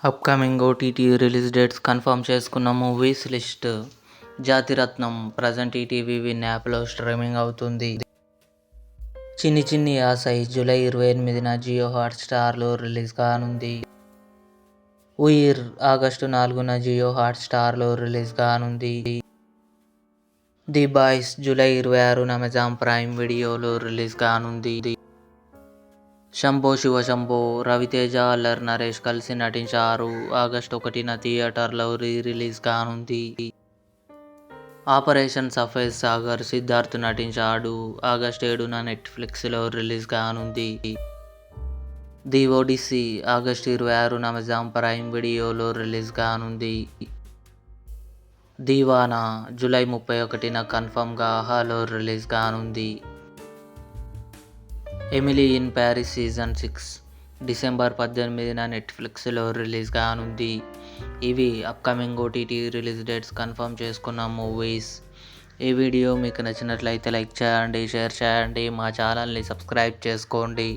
Upcoming OTT release dates confirm చేసుకున్న movies list. Jathiratnam present ETV Win యాప్లో streaming అవుతుంది. Chinni Chinni Aasai July 28న జియో హాట్స్టార్లో రిలీజ్ కానుంది. ఉయిర్ ఆగస్టు 4న జియో హాట్స్టార్లో రిలీజ్ కానుంది. ది బాయ్స్ జూలై 26న అమెజాన్ ప్రైమ్ వీడియోలో రిలీజ్ కానుంది. శంభో శివ శంభో రవితేజ, అల్లరి నరేష్ కలిసి నటించారు. ఆగస్టు 1న థియేటర్లో రిలీజ్ కానుంది. ఆపరేషన్ సఫేద్ సాగర్ సిద్ధార్థ్ నటించాడు. ఆగస్టు 7న నెట్ఫ్లిక్స్లో రిలీజ్ కానుంది. ది ఒడిస్సీ ఆగస్టు 26న అమెజాన్ ప్రైమ్ వీడియోలో రిలీజ్ కానుంది. దీవానా జూలై 31న కన్ఫర్మ్గా ఆహాలో రిలీజ్ కానుంది. Emily in Paris season 6 December 18న నెట్ఫ్లిక్స్లో రిలీజ్ కానుంది. ఇవి upcoming OTT release dates confirm చేసుకున్న మూవీస్. ఈ వీడియో మీకు నచ్చినట్లయితే లైక్ చేయండి, షేర్ చేయండి, మా ఛానల్ని సబ్స్క్రైబ్ చేసుకోండి.